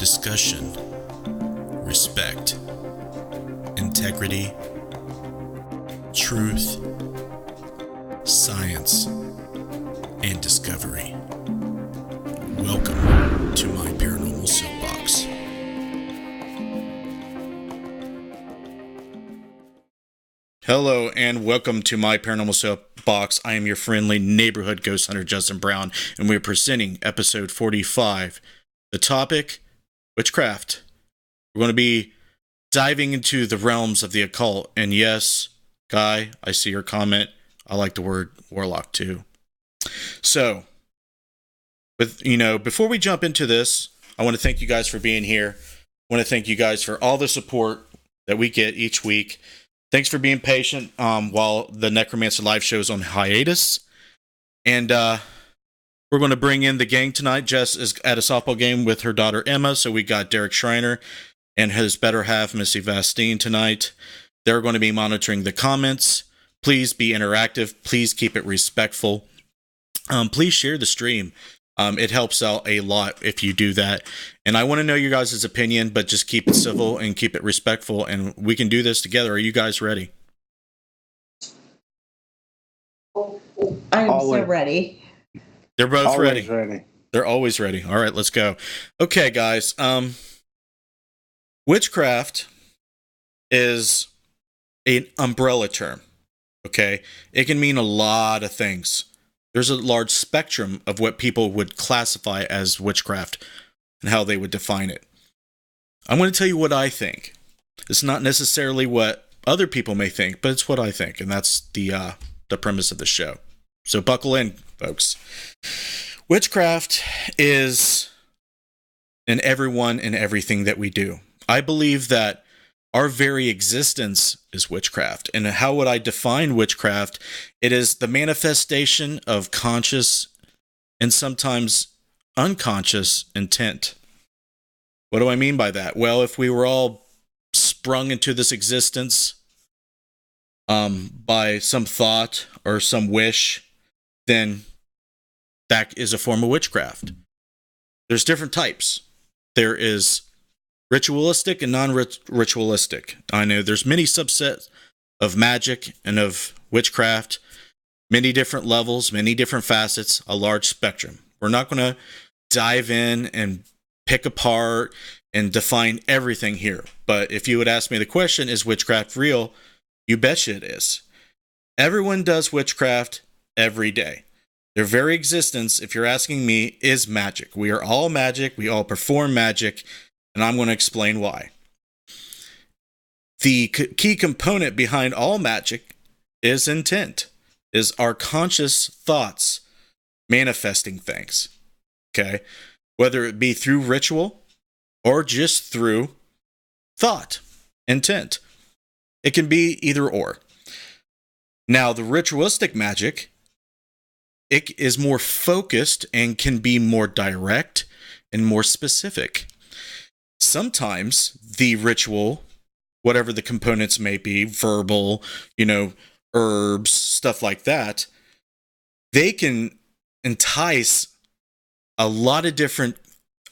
discussion, respect, integrity, truth, science, and discovery. Welcome to my Paranormal Soapbox. Hello and welcome to my Paranormal Soapbox. I am your friendly neighborhood ghost hunter, Justin Brown, and we're presenting episode 45. The topic, Witchcraft. We're going to be diving into the realms of the occult. And yes, Guy, I see your comment. I like the word warlock too. So, before we jump into this, I want to thank you guys for being here. I want to thank you guys for all the support that we get each week. Thanks for being patient while the Necromancer Live show is on hiatus. And we're going to bring in the gang tonight. Jess is at a softball game with her daughter Emma, so we got Derek Schreiner and his better half, Missy Vastine, tonight. They're going to be monitoring the comments. Please be interactive. Please keep it respectful. Please share the stream. It helps out a lot if you do that. And I want to know your guys' opinion, but just keep it civil and keep it respectful, and we can do this together. Are you guys ready? I'm so ready. They're both always ready. They're always ready. All right, let's go. Okay, guys. Witchcraft is an umbrella term. Okay? It can mean a lot of things. There's a large spectrum of what people would classify as witchcraft and how they would define it. I'm going to tell you what I think. It's not necessarily what other people may think, but it's what I think, and that's the premise of the show. So buckle in, folks. Witchcraft is in everyone and everything that we do. I believe that our very existence is witchcraft. And how would I define witchcraft? It is the manifestation of conscious and sometimes unconscious intent. What do I mean by that? Well, if we were all sprung into this existence by some thought or some wish, then that is a form of witchcraft. There's different types. There is ritualistic and non-ritualistic. I know there's many subsets of magic and of witchcraft, many different levels, many different facets, a large spectrum. We're not going to dive in and pick apart and define everything here. But if you would ask me the question, is witchcraft real? You betcha it is. Everyone does witchcraft every day. Their very existence, if you're asking me, is magic. We are all magic. We all perform magic. And I'm going to explain why. The key component behind all magic is intent, is our conscious thoughts manifesting things. Okay? Whether it be through ritual or just through thought, intent. It can be either or. Now, the ritualistic magic, it is more focused and can be more direct and more specific. Sometimes the ritual, whatever the components may be, verbal, herbs, stuff like that, they can entice a lot of different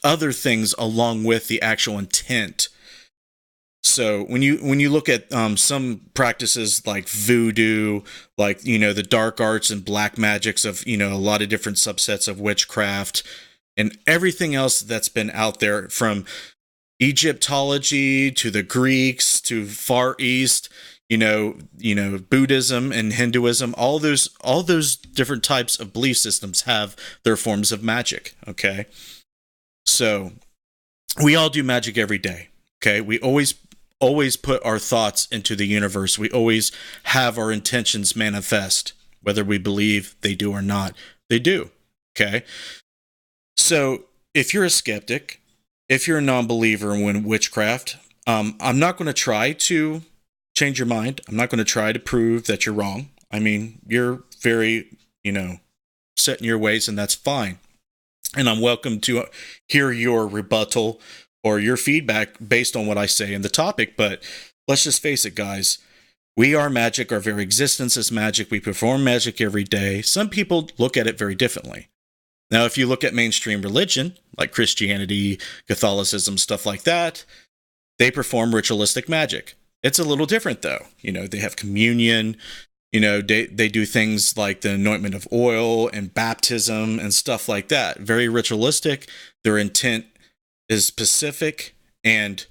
other things along with the actual intent. So when you look at some practices like voodoo, like, the dark arts and black magics of, a lot of different subsets of witchcraft and everything else that's been out there, from Egyptology to the Greeks to Far East, Buddhism and Hinduism, all those different types of belief systems have their forms of magic. Okay. So we all do magic every day. Okay. We always put our thoughts into the universe. We always have our intentions manifest, whether we believe they do or not. They do. Okay. So if you're a skeptic, if you're a non-believer in witchcraft, I'm not going to try to change your mind. I'm not going to try to prove that you're wrong. I mean, you're very, set in your ways, and that's fine. And I'm welcome to hear your rebuttal or your feedback based on what I say in the topic. But let's just face it, guys. We are magic. Our very existence is magic. We perform magic every day. Some people look at it very differently. Now, if you look at mainstream religion, like Christianity, Catholicism, stuff like that, they perform ritualistic magic. It's a little different, though. They have communion. They do things like the anointment of oil and baptism and stuff like that. Very ritualistic. Their intent is specific, and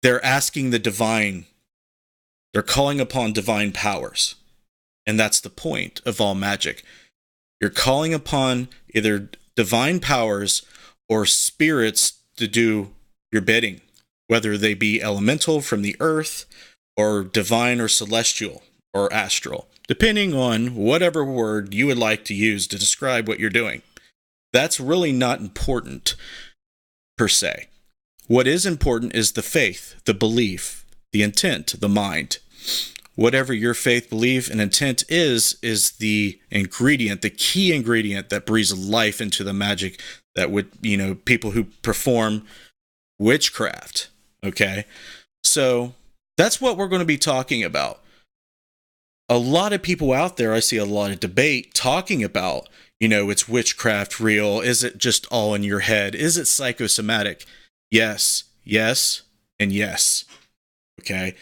they're asking the divine. They're calling upon divine powers. And that's the point of all magic. You're calling upon either divine powers or spirits to do your bidding, whether they be elemental from the earth or divine or celestial or astral, depending on whatever word you would like to use to describe what you're doing. That's really not important per se. What is important is the faith, the belief, the intent, the mind. Whatever your faith, belief, and intent is the ingredient, the key ingredient that breathes life into the magic that would, people who perform witchcraft. Okay. So that's what we're going to be talking about. A lot of people out there, I see a lot of debate talking about, it's witchcraft real? Is it just all in your head? Is it psychosomatic? Yes, and yes. Okay.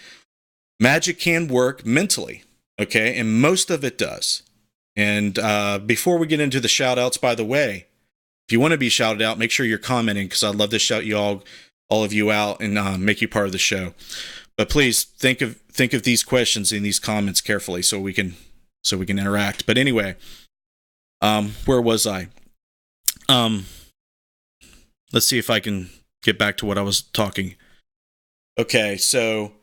Magic can work mentally, okay? And most of it does. And before we get into the shout-outs, by the way, if you want to be shouted out, make sure you're commenting, because I'd love to shout you all of you out and make you part of the show. But please think of these questions in these comments carefully so we can interact. But anyway, where was I? Let's see if I can get back to what I was talking. Okay, so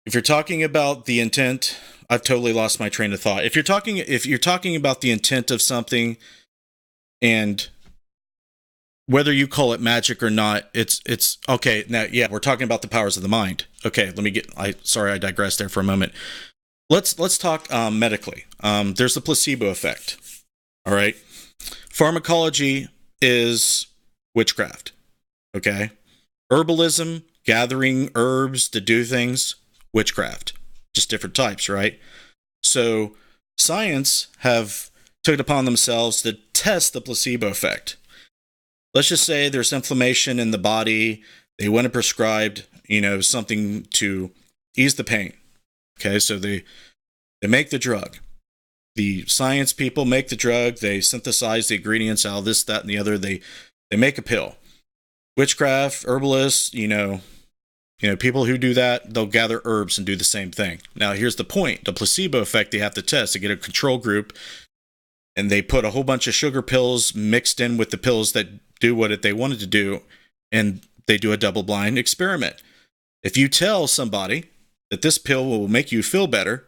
if you're talking about the intent, I've totally lost my train of thought. If you're talking about the intent of something, and whether you call it magic or not, it's okay. Now, yeah, we're talking about the powers of the mind. Okay, I digressed there for a moment. Let's talk medically. There's the placebo effect. All right, pharmacology is witchcraft. Okay, herbalism, gathering herbs to do things, witchcraft. Just different types, right? So science have took it upon themselves to test the placebo effect. Let's just say there's inflammation in the body. They went and prescribed, something to ease the pain. Okay, so they make the drug. The science people make the drug. They synthesize the ingredients out of this, that, and the other. They make a pill. Witchcraft, herbalists, people who do that, they'll gather herbs and do the same thing. Now, here's the point. The placebo effect they have to test. They get a control group, and they put a whole bunch of sugar pills mixed in with the pills that do what they wanted to do, and they do a double-blind experiment. If you tell somebody that this pill will make you feel better,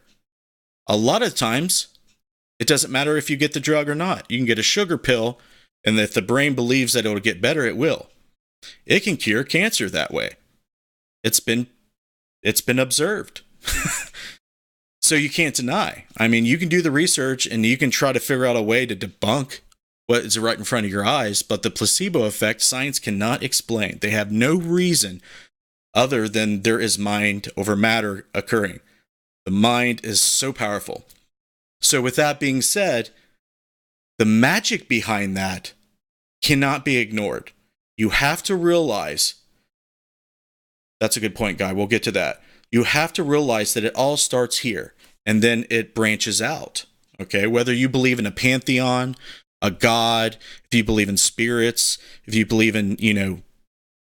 a lot of times, it doesn't matter if you get the drug or not. You can get a sugar pill, and if the brain believes that it'll get better, it will. It can cure cancer that way. It's been observed. So you can't deny. I mean, you can do the research and you can try to figure out a way to debunk what is right in front of your eyes, but the placebo effect, science cannot explain. They have no reason other than there is mind over matter occurring. The mind is so powerful. So with that being said, the magic behind that cannot be ignored. You have to realize, that's a good point, Guy. We'll get to that. You have to realize that it all starts here, and then it branches out. Okay, whether you believe in a pantheon, a god, if you believe in spirits, if you believe in,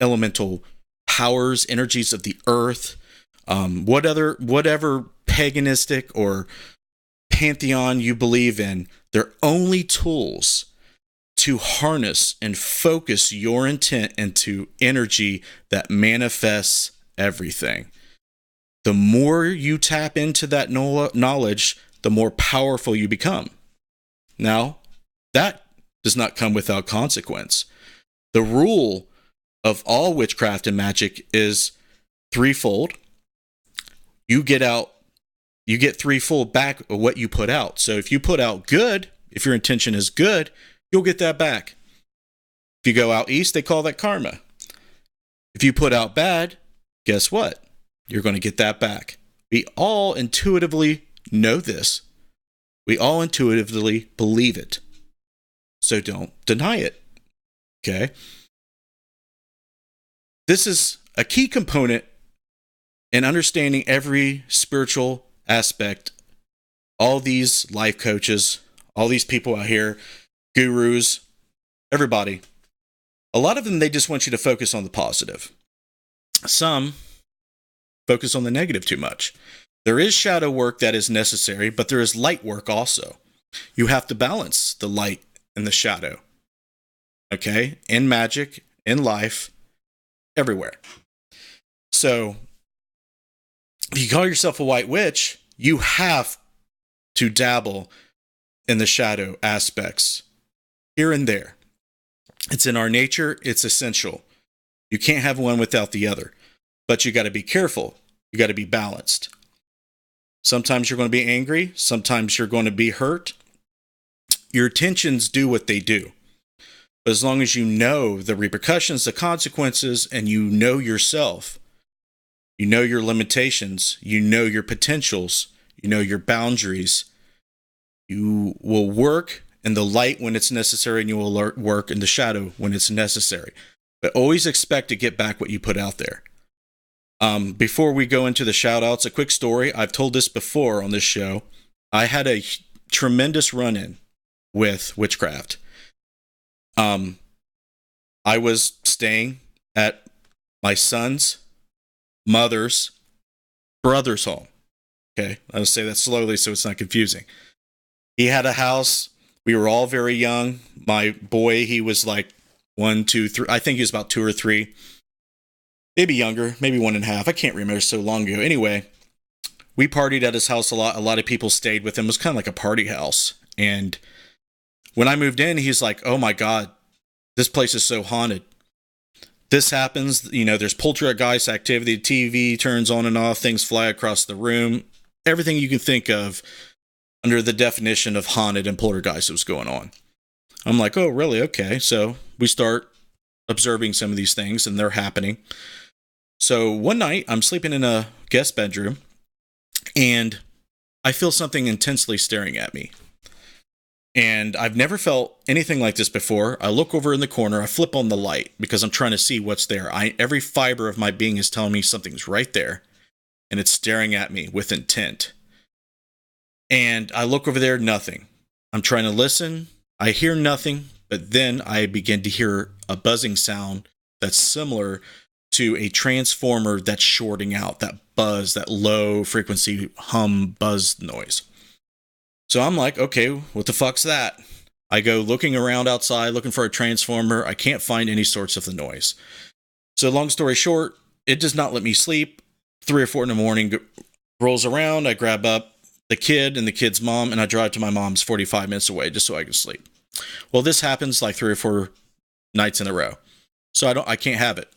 elemental powers, energies of the earth, whatever paganistic or pantheon you believe in, they're only tools to harness and focus your intent into energy that manifests everything. The more you tap into that knowledge, the more powerful you become. Now, that does not come without consequence. The rule of all witchcraft and magic is threefold. You get threefold back of what you put out. So if you put out good, if your intention is good, you'll get that back. If you go out east, they call that karma. If you put out bad, guess what? You're going to get that back. We all intuitively know this. We all intuitively believe it. So so don't deny it. Okay? This is a key component in understanding every spiritual aspect. All these life coaches, all these people out here, gurus, everybody, a lot of them, they just want you to focus on the positive. Some focus on the negative too much. There is shadow work that is necessary, but there is light work also. You have to balance the light and the shadow. Okay? In magic, in life, everywhere. So, if you call yourself a white witch, you have to dabble in the shadow aspects here and there. It's in our nature. It's essential. You can't have one without the other. But you got to be careful. You got to be balanced. Sometimes you're going to be angry. Sometimes you're going to be hurt. Your intentions do what they do. But as long as you know the repercussions, the consequences, and you know yourself, you know your limitations, you know your potentials, you know your boundaries, you will work in the light when it's necessary, and you will work in the shadow when it's necessary. But always expect to get back what you put out there. Before we go into the shout-outs, a quick story. I've told this before on this show. I had a tremendous run-in with Witchcraft. I was staying at my son's mother's brother's home. Okay, I'll say that slowly so it's not confusing. He had a house. We were all very young. My boy, he was like 1, 2, 3. I think he was about 2 or 3. Maybe younger, maybe 1.5. I can't remember, so long ago. Anyway, we partied at his house a lot. A lot of people stayed with him. It was kind of like a party house. And when I moved in, he's like, oh my God, this place is so haunted. This happens, you know, there's poltergeist activity, TV turns on and off, things fly across the room. Everything you can think of under the definition of haunted and poltergeist was going on. I'm like, oh, really? Okay. So we start observing some of these things, and they're happening. So one night, I'm sleeping in a guest bedroom, and I feel something intensely staring at me. And I've never felt anything like this before. I look over in the corner, I flip on the light because I'm trying to see what's there. Every fiber of my being is telling me something's right there, and it's staring at me with intent. And I look over there, nothing. I'm trying to listen. I hear nothing, but then I begin to hear a buzzing sound that's similar to a transformer that's shorting out, that buzz, that low frequency hum buzz noise. So I'm like, okay, what the fuck's that? I go looking around outside, looking for a transformer. I can't find any source of the noise. So long story short, it does not let me sleep. 3 or 4 in the morning rolls around. I grab up the kid and the kid's mom, and I drive to my mom's 45 minutes away just so I can sleep. Well, this happens like 3 or 4 nights in a row. So I can't have it.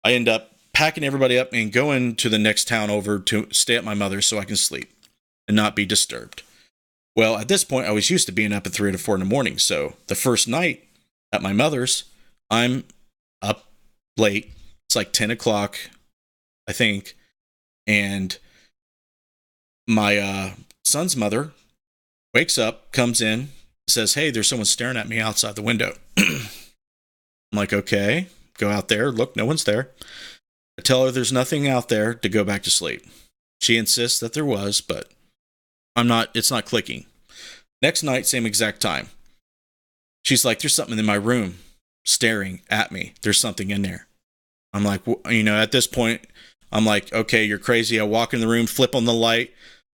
I end up packing everybody up and going to the next town over to stay at my mother's so I can sleep and not be disturbed. Well, at this point, I was used to being up at 3 to 4 in the morning. So the first night at my mother's, I'm up late. It's like 10 o'clock, I think. And my son's mother wakes up, comes in, says, hey, there's someone staring at me outside the window. I'm like, okay, go out there. Look, no one's there. I tell her there's nothing out there to go back to sleep. She insists that there was, but it's not clicking. Next night, same exact time. She's like, there's something in my room staring at me. There's something in there. I'm like, at this point, I'm like, okay, you're crazy. I walk in the room, flip on the light.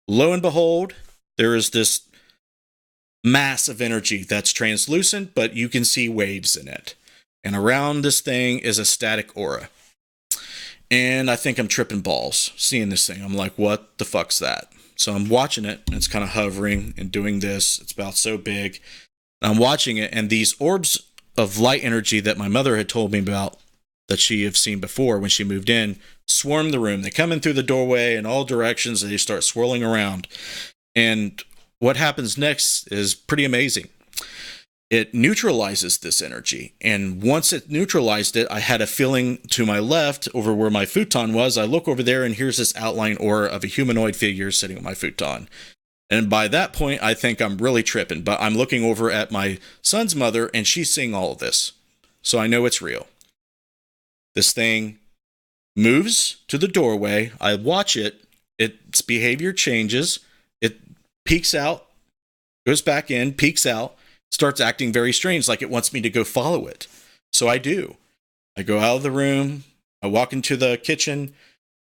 Lo and behold, there is this mass of energy that's translucent, but you can see waves in it. And around this thing is a static aura. And I think I'm tripping balls seeing this thing. I'm like, what the fuck's that? So I'm watching it, and it's kind of hovering and doing this. It's about so big. And I'm watching it, and these orbs of light energy that my mother had told me about, that she had seen before when she moved in, swarm the room. They come in through the doorway in all directions, and they start swirling around. And what happens next is pretty amazing. It neutralizes this energy. And once it neutralized it, I had a feeling to my left over where my futon was. I look over there, and here's this outline aura of a humanoid figure sitting on my futon. And by that point, I think I'm really tripping. But I'm looking over at my son's mother, and she's seeing all of this. So I know it's real. This thing moves to the doorway. I watch it. Its behavior changes. It peeks out, goes back in, peeks out, starts acting very strange, like it wants me to go follow it. So I do. I go out of the room. I walk into the kitchen.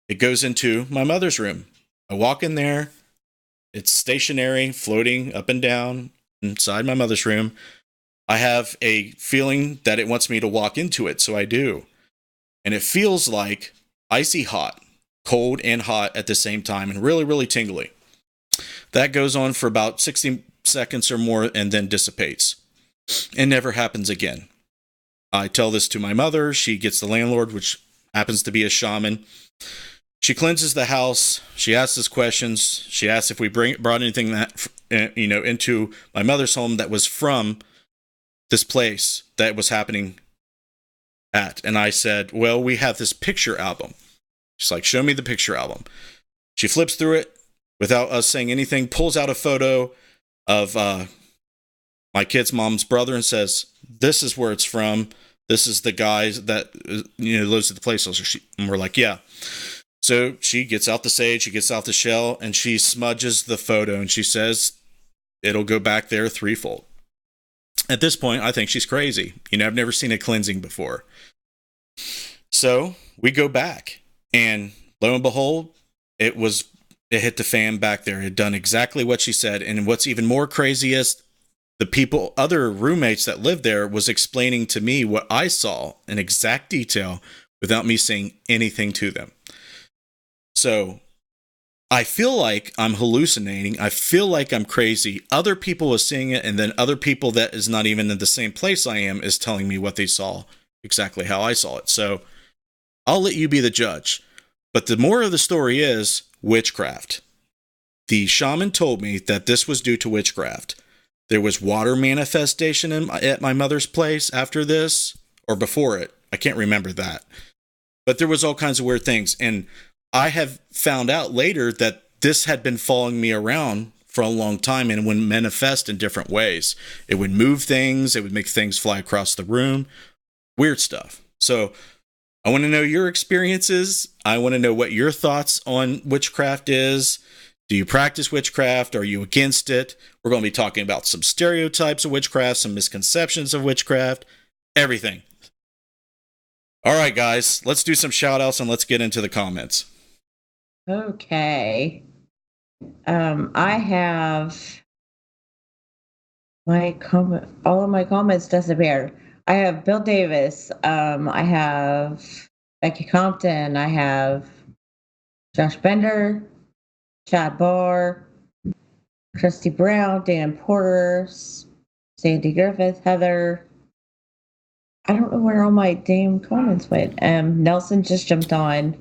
It goes into my mother's room. I walk in there. It's stationary, floating up and down inside my mother's room. I have a feeling that it wants me to walk into it, so I do. And it feels like icy hot, cold and hot at the same time, and really, really tingly. That goes on for about 60 seconds or more and then dissipates. It never happens again. I tell this to my mother. She gets the landlord, which happens to be a shaman. She cleanses the house. She asks us questions. She asks if we brought anything that into my mother's home that was from this place that was happening at. And I said, well, we have this picture album. She's like, show me the picture album. She flips through it without us saying anything, pulls out a photo of my kid's mom's brother and says, this is where it's from. This is the guy that lives at the place. And we're like, yeah. So she gets out the sage, she gets out the shell, and she smudges the photo, and she says it'll go back there threefold. At this point, I think she's crazy. I've never seen a cleansing before. So we go back, and lo and behold, it hit the fan back there. It had done exactly what she said. And what's even more crazy is the other roommates that lived there was explaining to me what I saw in exact detail without me saying anything to them. So I feel like I'm hallucinating. I feel like I'm crazy. Other people are seeing it, and then other people that is not even in the same place I am is telling me what they saw, exactly how I saw it. So I'll let you be the judge. But the moral of the story is witchcraft. The shaman told me that this was due to witchcraft. There was water manifestation at my mother's place after this, or before it. I can't remember that. But there was all kinds of weird things. And I have found out later that this had been following me around for a long time and would manifest in different ways. It would move things. It would make things fly across the room. Weird stuff. So I want to know your experiences. I want to know what your thoughts on witchcraft is. Do you practice witchcraft? Are you against it? We're going to be talking about some stereotypes of witchcraft, some misconceptions of witchcraft, everything. All right, guys, let's do some shout outs and let's get into the comments. Okay. I have all of my comments disappeared. I have Bill Davis. I have Becky Compton. I have Josh Bender, Chad Barr, Christy Brown, Dan Porter, Sandy Griffith, Heather. I don't know where all my damn comments went. Nelson just jumped on.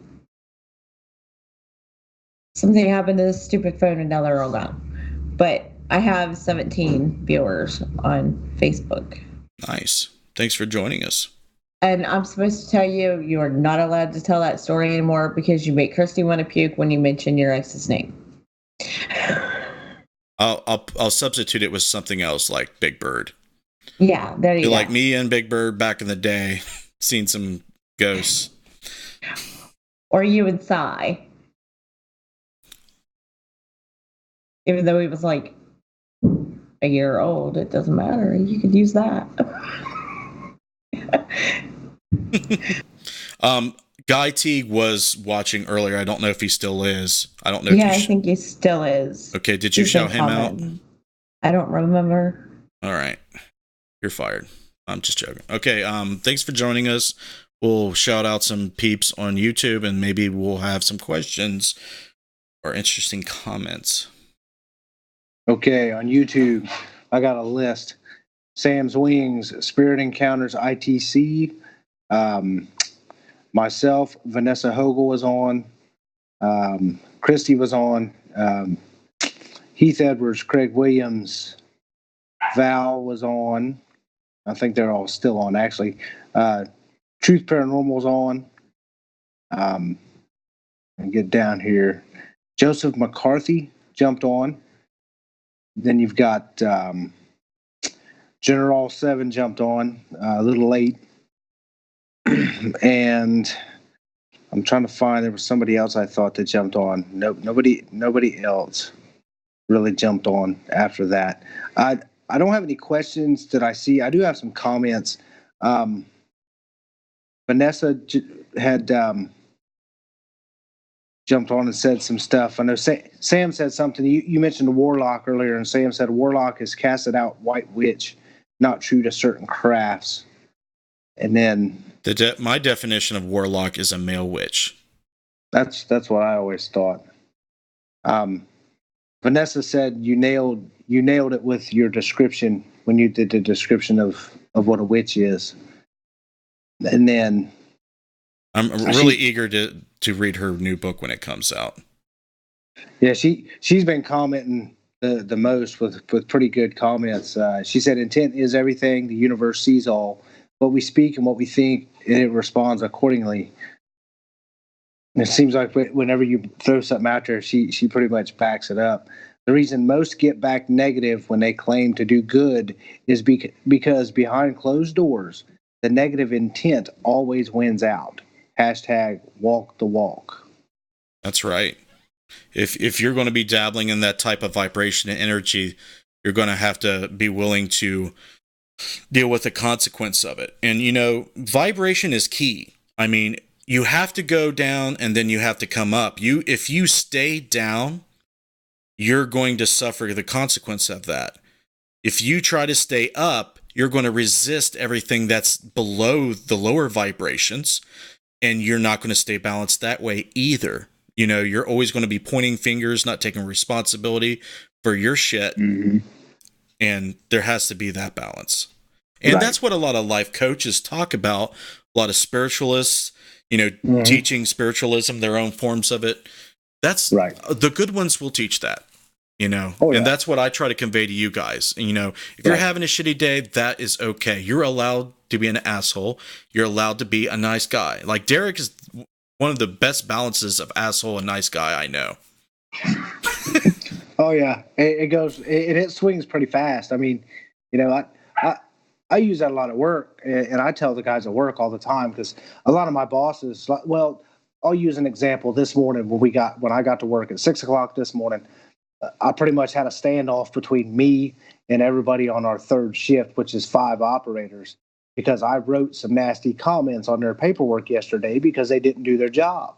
Something happened to this stupid phone and now they're all gone. But I have 17 viewers on Facebook. Nice. Thanks for joining us. And I'm supposed to tell you, you are not allowed to tell that story anymore because you make Christy want to puke when you mention your ex's name. I'll substitute it with something else like Big Bird. Yeah, there you go. Like me and Big Bird back in the day, seen some ghosts. Or you and Cy. Even though he was like a year old, it doesn't matter. You could use that. Guy Teague was watching earlier. I don't know if he still is. I don't know. Yeah, I think he still is. Okay, did you shout him out? I don't remember. All right. You're fired. I'm just joking. Okay, thanks for joining us. We'll shout out some peeps on YouTube and maybe we'll have some questions or interesting comments. Okay, on YouTube, I got a list. Sam's Wings, Spirit Encounters ITC, myself, Vanessa Hogle was on, Christy was on, Heath Edwards, Craig Williams, Val was on. I think they're all still on, actually. Truth Paranormal's on. And get down here. Joseph McCarthy jumped on. Then you've got General 7 jumped on a little late. And I'm trying to find, there was somebody else I thought that jumped on. Nope, nobody else really jumped on after that. I don't have any questions that I see. I do have some comments. Vanessa had jumped on and said some stuff. I know Sam said something. You mentioned a warlock earlier, and Sam said warlock is casted out white witch, not true to certain crafts. And then my definition of warlock is a male witch. That's what I always thought. Vanessa said you nailed it with your description when you did the description of what a witch is. And then I'm really eager to read her new book when it comes out. Yeah, she's been commenting the most with pretty good comments. She said intent is everything. The universe sees all. What we speak and what we think, and it responds accordingly. And it seems like whenever you throw something out there, she pretty much backs it up. The reason most get back negative when they claim to do good is because behind closed doors, the negative intent always wins out. Hashtag walk the walk. That's right. If you're going to be dabbling in that type of vibration and energy, you're going to have to be willing to deal with the consequence of it. And, vibration is key. I mean, you have to go down and then you have to come up. If you stay down, you're going to suffer the consequence of that. If you try to stay up, you're going to resist everything that's below the lower vibrations, and you're not going to stay balanced that way either. You're always going to be pointing fingers, not taking responsibility for your shit. Mm-hmm. And there has to be that balance. And That's what a lot of life coaches talk about. A lot of spiritualists, mm-hmm. teaching spiritualism, their own forms of it. That's right. The good ones will teach that, and that's what I try to convey to you guys. If you're having a shitty day, that is okay. You're allowed to be an asshole. You're allowed to be a nice guy. Like Derek is one of the best balances of asshole and nice guy I know. Oh yeah, it swings pretty fast. I mean, I use that a lot at work, and I tell the guys at work all the time because a lot of my bosses. Well, I'll use an example. This morning when I got to work at 6:00 this morning, I pretty much had a standoff between me and everybody on our third shift, which is 5 operators, because I wrote some nasty comments on their paperwork yesterday because they didn't do their job.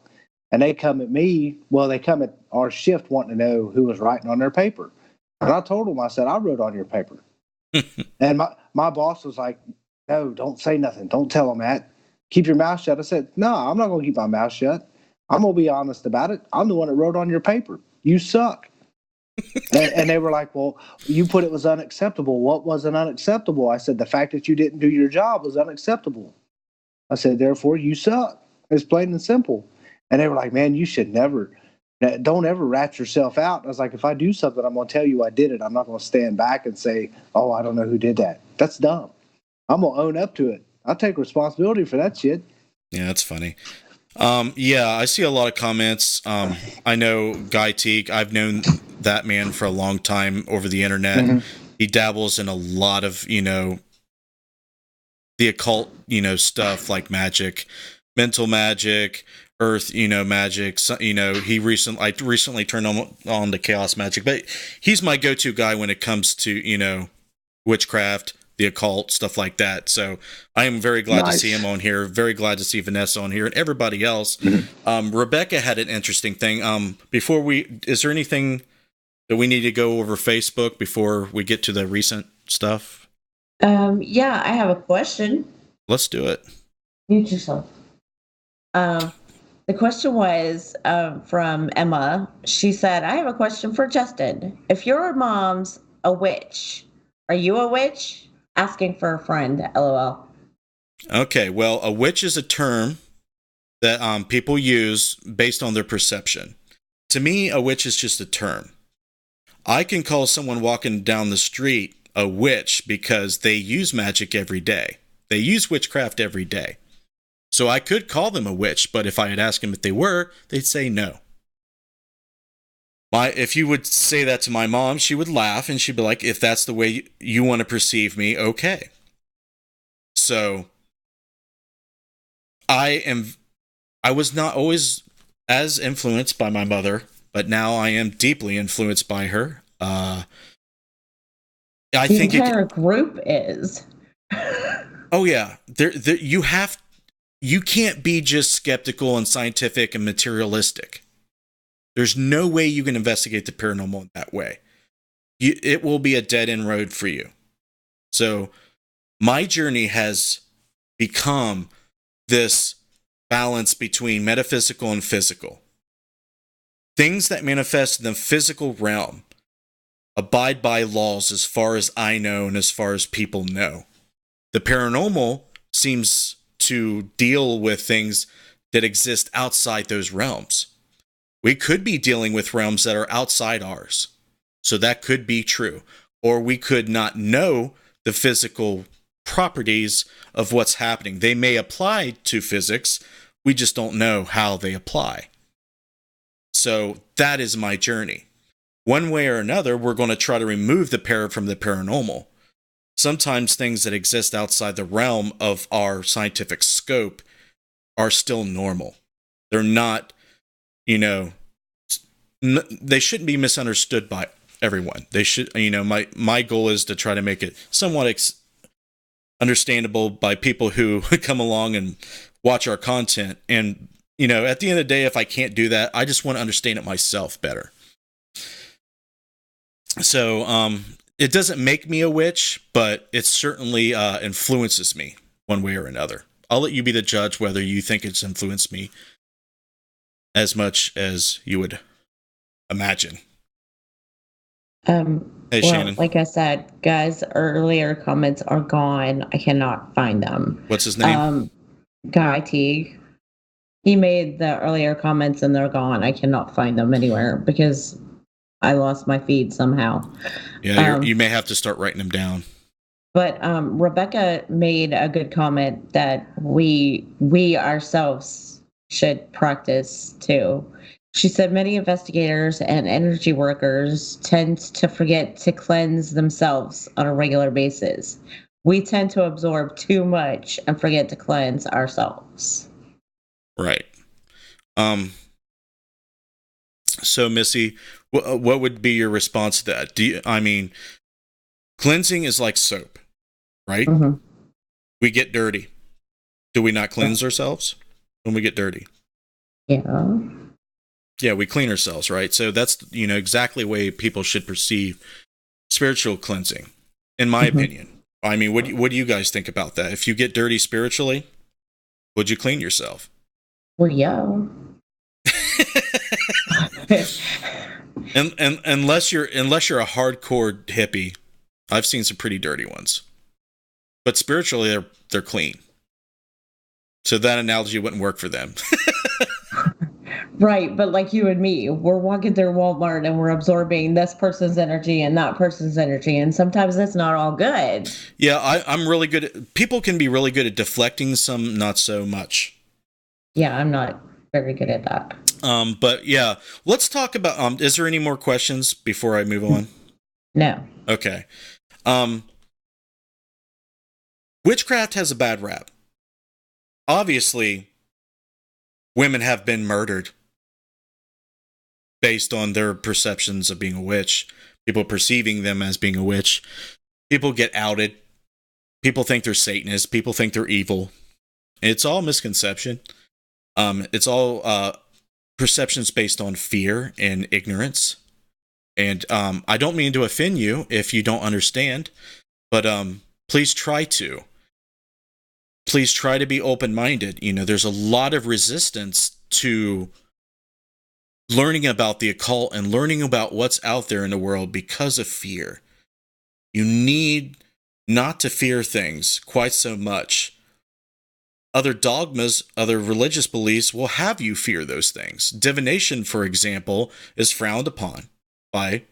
And they come at me, they come at our shift wanting to know who was writing on their paper. And I told them, I said, I wrote on your paper. And my boss was like, no, don't say nothing. Don't tell them that. Keep your mouth shut. I said, no, I'm not going to keep my mouth shut. I'm going to be honest about it. I'm the one that wrote on your paper. You suck. and they were like, well, you put it was unacceptable. What wasn't unacceptable? I said, the fact that you didn't do your job was unacceptable. I said, therefore, you suck. It's plain and simple. And they were like, man, you should don't ever rat yourself out. I was like, if I do something, I'm going to tell you I did it. I'm not going to stand back and say, oh, I don't know who did that. That's dumb. I'm going to own up to it. I'll take responsibility for that shit. Yeah, that's funny. I see a lot of comments. I know Guy Teague. I've known that man for a long time over the internet. Mm-hmm. He dabbles in a lot of, the occult, stuff like magic, mental magic, earth, magic. So, I recently turned on to chaos magic, but he's my go-to guy when it comes to, witchcraft, the occult, stuff like that. So I am very glad to see him on here. Very glad to see Vanessa on here and everybody else. Mm-hmm. Rebecca had an interesting thing. Is there anything that we need to go over Facebook before we get to the recent stuff? Yeah, I have a question. Let's do it. Mute yourself. The question was from Emma. She said, I have a question for Justin. If your mom's a witch, are you a witch? Asking for a friend, LOL. Okay, well, a witch is a term that people use based on their perception. To me, a witch is just a term. I can call someone walking down the street a witch because they use magic every day. They use witchcraft every day. So I could call them a witch, but if I had asked them if they were, they'd say no. If you would say that to my mom, she would laugh and she'd be like, if that's the way you want to perceive me, okay. So I was not always as influenced by my mother, but now I am deeply influenced by her. I The think entire group is. oh yeah, you can't be just skeptical and scientific and materialistic. There's no way you can investigate the paranormal in that way. It will be a dead end road for you. So my journey has become this balance between metaphysical and physical. Things that manifest in the physical realm abide by laws as far as I know and as far as people know. The paranormal seems to deal with things that exist outside those realms. We could be dealing with realms that are outside ours. So that could be true. Or we could not know the physical properties of what's happening. They may apply to physics. We just don't know how they apply. So that is my journey. One way or another, we're going to try to remove the para from the paranormal. Sometimes things that exist outside the realm of our scientific scope are still normal. They're not, they shouldn't be misunderstood by everyone. They should, my goal is to try to make it somewhat understandable by people who come along and watch our content. And, at the end of the day, if I can't do that, I just want to understand it myself better. So, it doesn't make me a witch, but it certainly influences me one way or another. I'll let you be the judge whether you think it's influenced me as much as you would imagine. Hey, Shannon. Like I said, guys, earlier comments are gone. I cannot find them. What's his name? Guy Teague. He made the earlier comments and they're gone. I cannot find them anywhere because I lost my feed somehow. Yeah, you may have to start writing them down. But Rebecca made a good comment that we ourselves should practice too. She said many investigators and energy workers tend to forget to cleanse themselves on a regular basis. We tend to absorb too much and forget to cleanse ourselves. Right. So, Missy, what would be your response to that? Cleansing is like soap, right? Mm-hmm. We get dirty. Do we not cleanse ourselves when we get dirty? Yeah. Yeah, we clean ourselves, right? So that's, exactly the way people should perceive spiritual cleansing, in my opinion. What do you guys think about that? If you get dirty spiritually, would you clean yourself? Well, yeah. and unless you're a hardcore hippie, I've seen some pretty dirty ones. But spiritually, they're clean. So that analogy wouldn't work for them. Right, but like you and me, we're walking through Walmart and we're absorbing this person's energy and that person's energy, and sometimes that's not all good. Yeah, I'm really good people can be really good at deflecting, some not so much. Yeah, I'm not very good at that. But yeah, let's talk about, is there any more questions before I move on? No. Okay. Witchcraft has a bad rap. Obviously, women have been murdered based on their perceptions of being a witch. People perceiving them as being a witch. People get outed. People think they're Satanists. People think they're evil. It's all misconception. It's all perceptions based on fear and ignorance. And I don't mean to offend you if you don't understand, but please try to. Please try to be open-minded. There's a lot of resistance to learning about the occult and learning about what's out there in the world because of fear. You need not to fear things quite so much. Other dogmas, other religious beliefs will have you fear those things. Divination, for example, is frowned upon by a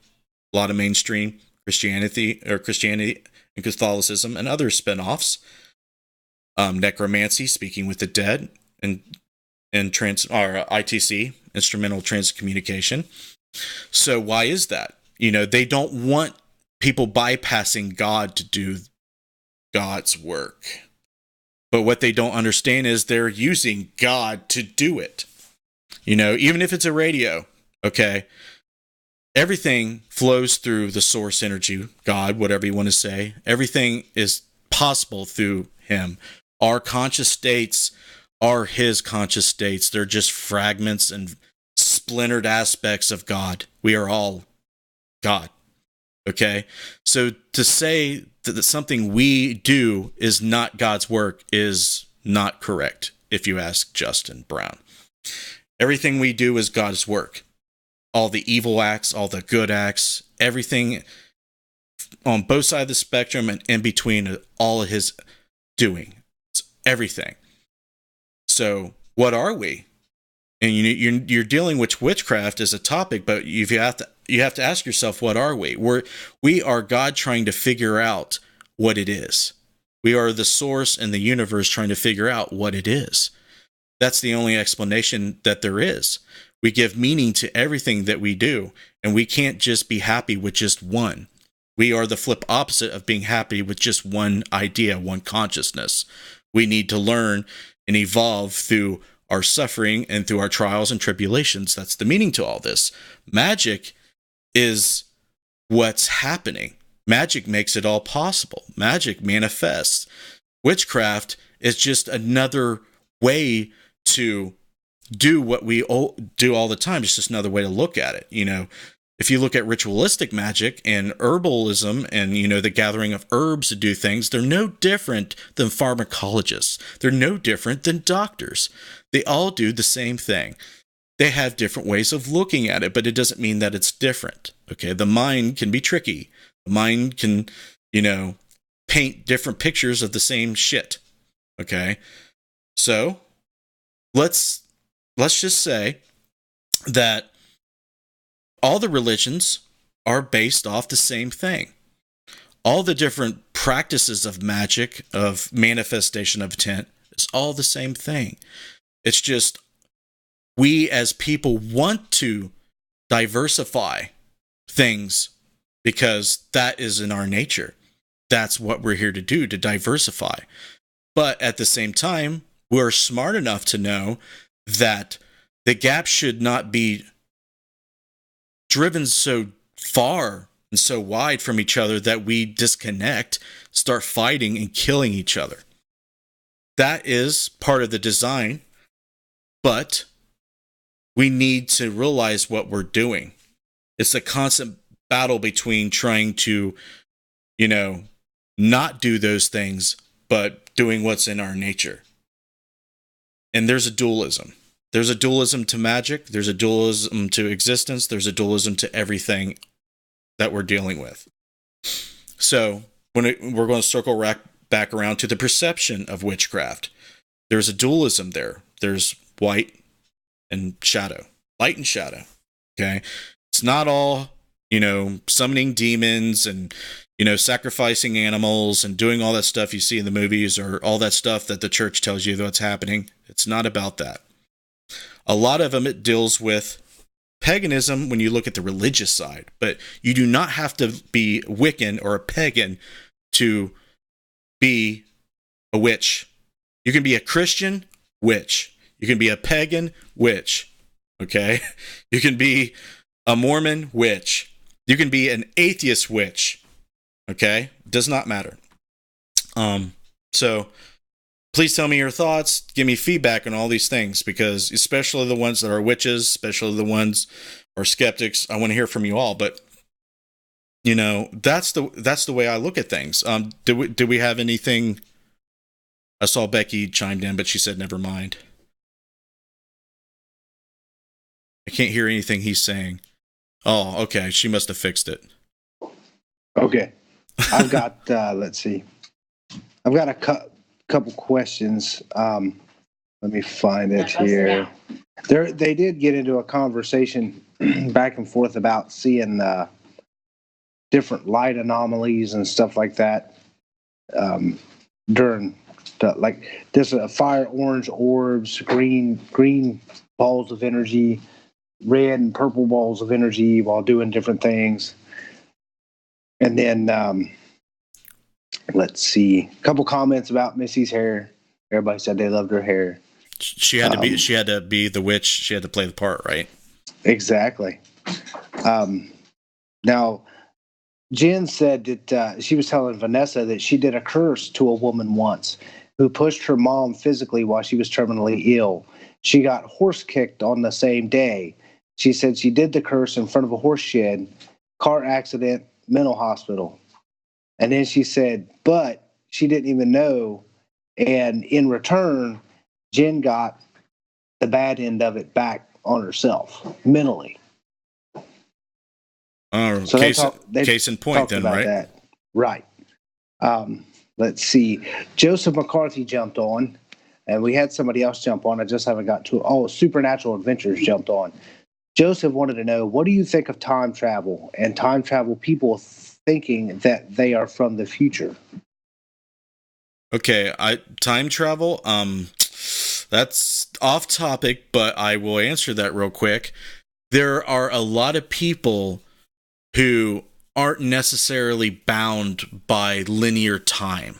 lot of mainstream Christianity and Catholicism and other spin-offs. Necromancy, speaking with the dead, and ITC, instrumental trance communication. So why is that? They don't want people bypassing God to do God's work. But what they don't understand is they're using God to do it. Even if it's a radio, okay? Everything flows through the source energy, God, whatever you want to say. Everything is possible through him. Our conscious states are his conscious states. They're just fragments and splintered aspects of God. We are all God. Okay? So to say that something we do is not God's work is not correct, if you ask Justin Brown. Everything we do is God's work. All the evil acts, all the good acts, everything on both sides of the spectrum and in between, all of his doing. It's everything. So what are we? And you're dealing with witchcraft as a topic, but you have to ask yourself, what are we? We are God trying to figure out what it is. We are the source and the universe trying to figure out what it is. That's the only explanation that there is. We give meaning to everything that we do, and we can't just be happy with just one. We are the flip opposite of being happy with just one idea, one consciousness. We need to learn and evolve through our suffering and through our trials and tribulations. That's the meaning to all this. Magic is what's happening. Magic makes it all possible. Magic manifests. Witchcraft is just another way to do what we do all the time. It's just another way to look at it. If you look at ritualistic magic and herbalism and, the gathering of herbs to do things, they're no different than pharmacologists. They're no different than doctors. They all do the same thing. They have different ways of looking at it, but it doesn't mean that it's different. Okay. The mind can be tricky. The mind can, paint different pictures of the same shit. Okay. So let's just say that all the religions are based off the same thing. All the different practices of magic, of manifestation of intent, is all the same thing. It's just we as people want to diversify things because that is in our nature. That's what we're here to do, to diversify. But at the same time, we're smart enough to know that the gap should not be driven so far and so wide from each other that we disconnect, start fighting and killing each other. That is part of the design, but we need to realize what we're doing. It's a constant battle between trying to, not do those things, but doing what's in our nature. And there's a dualism. There's a dualism to magic. There's a dualism to existence. There's a dualism to everything that we're dealing with. So we're going to circle back around to the perception of witchcraft. There's a dualism there. There's white and shadow, light and shadow. Okay. It's not all, summoning demons and, sacrificing animals and doing all that stuff you see in the movies or all that stuff that the church tells you that's happening. It's not about that. A lot of them, it deals with paganism when you look at the religious side, but you do not have to be Wiccan or a pagan to be a witch. You can be a Christian witch. You can be a pagan witch. Okay? You can be a Mormon witch. You can be an atheist witch. Okay? Does not matter. So please tell me your thoughts. Give me feedback on all these things, because especially the ones that are witches, especially the ones are skeptics, I want to hear from you all. But that's the way I look at things. Did we have anything? I saw Becky chimed in, but she said never mind. I can't hear anything he's saying. Oh, okay. She must have fixed it. Okay. I've got, let's see. I've got a couple questions. Let me find it here. They did get into a conversation back and forth about seeing different light anomalies and stuff like that during there's fire orange orbs, green balls of energy, red and purple balls of energy while doing different things. And then let's see, a couple comments about Missy's hair. Everybody said they loved her hair. She had to be the witch. She had to play the part, right? Exactly. Now, Jen said that she was telling Vanessa that she did a curse to a woman once who pushed her mom physically while she was terminally ill. She got horse kicked on the same day. She said she did the curse in front of a horse shed, car accident, mental hospital. And then she said, but she didn't even know. And in return, Jen got the bad end of it back on herself mentally. So case in point, then, right? That. Right. Let's see. Joseph McCarthy jumped on, and we had somebody else jump on. I just haven't got to it. Oh, Supernatural Adventures jumped on. Joseph wanted to know, what do you think of time travel and time travel people thinking that they are from the future? Okay, time travel, that's off topic, but I will answer that real quick. There are a lot of people who aren't necessarily bound by linear time.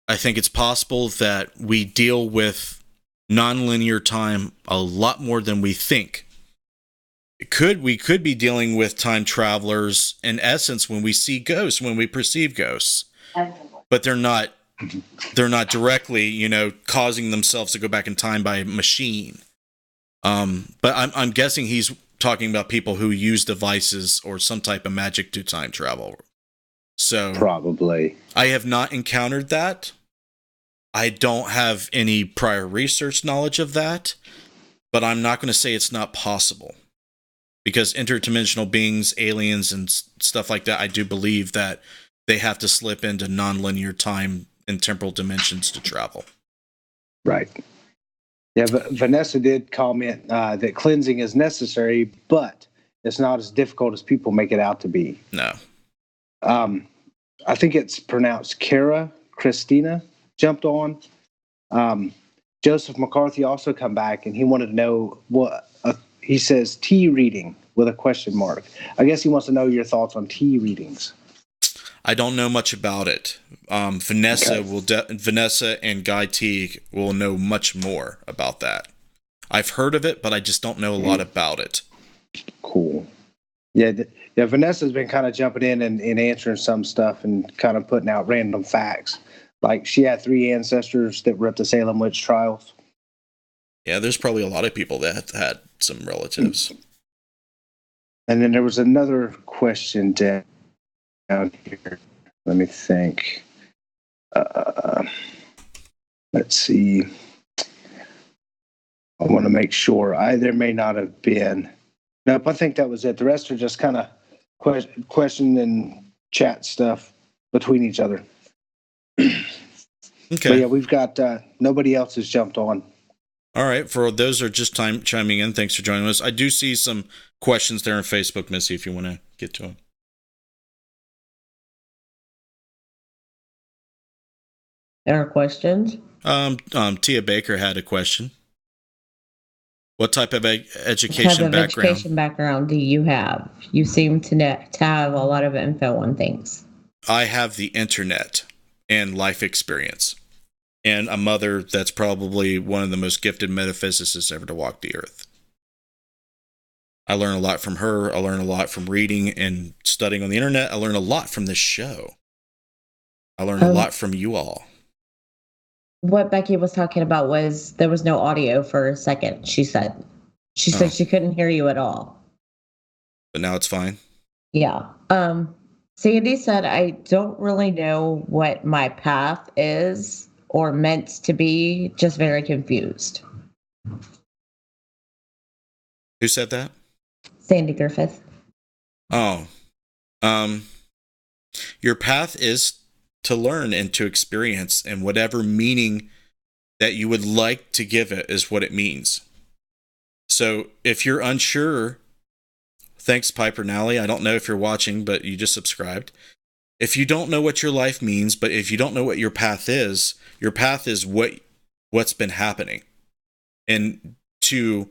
I think it's possible that we deal with nonlinear time a lot more than we think. We could be dealing with time travelers in essence when we see ghosts, when we perceive ghosts. But they're not directly, causing themselves to go back in time by a machine. But I'm guessing he's talking about people who use devices or some type of magic to time travel. So probably. I have not encountered that. I don't have any prior research knowledge of that, but I'm not going to say it's not possible. Because interdimensional beings, aliens, and stuff like that, I do believe that they have to slip into nonlinear time and temporal dimensions to travel. Right. Yeah, but Vanessa did comment that cleansing is necessary, but it's not as difficult as people make it out to be. No. I think it's pronounced Christina jumped on. Joseph McCarthy also come back, and he wanted to know what he says tea reading with a question mark. I guess he wants to know your thoughts on tea readings. I don't know much about it. Vanessa and Guy Teague will know much more about that. I've heard of it, but I just don't know a lot about it. Cool. Yeah, Vanessa's been kind of jumping in and answering some stuff and kind of putting out random facts. Like she had 3 ancestors that were at the Salem witch trials. Yeah, there's probably a lot of people that had some relatives. And then there was another question down here. Let me think. Let's see. I want to make sure. There may not have been. Nope, I think that was it. The rest are just kind of question and chat stuff between each other. Okay. But yeah, we've got nobody else has jumped on. All right. For those who are just chiming in, thanks for joining us. I do see some questions there on Facebook, Missy, if you want to get to them. There are questions? Tia Baker had a question. What type of education background do you have? You seem to have a lot of info on things. I have the internet and life experience. And a mother that's probably one of the most gifted metaphysicists ever to walk the earth. I learn a lot from her. I learn a lot from reading and studying on the internet. I learn a lot from this show. I learn a lot from you all. What Becky was talking about was there was no audio for a second, she said. She said she couldn't hear you at all. But now it's fine? Yeah. Sandy said, I don't really know what my path is or meant to be, just very confused. Who said that? Sandy Griffith. Oh. Your path is to learn and to experience, and whatever meaning that you would like to give it is what it means. So if you're unsure, thanks Piper Nally. I don't know if you're watching, but you just subscribed. If you don't know what your life means, but if you don't know what your path is what's been happening. And to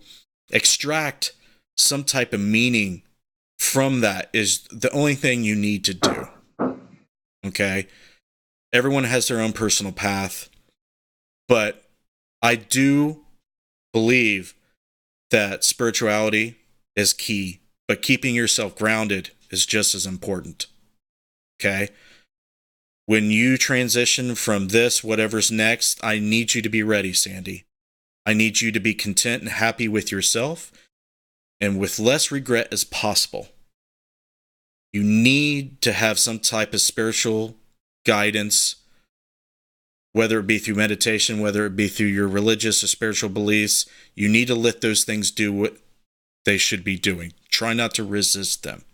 extract some type of meaning from that is the only thing you need to do. Okay? Everyone has their own personal path, but I do believe that spirituality is key, but keeping yourself grounded is just as important. Okay? When you transition from this, whatever's next, I need you to be ready, Sandy. I need you to be content and happy with yourself and with less regret as possible. You need to have some type of spiritual guidance, whether it be through meditation, whether it be through your religious or spiritual beliefs. You need to let those things do what they should be doing. Try not to resist them.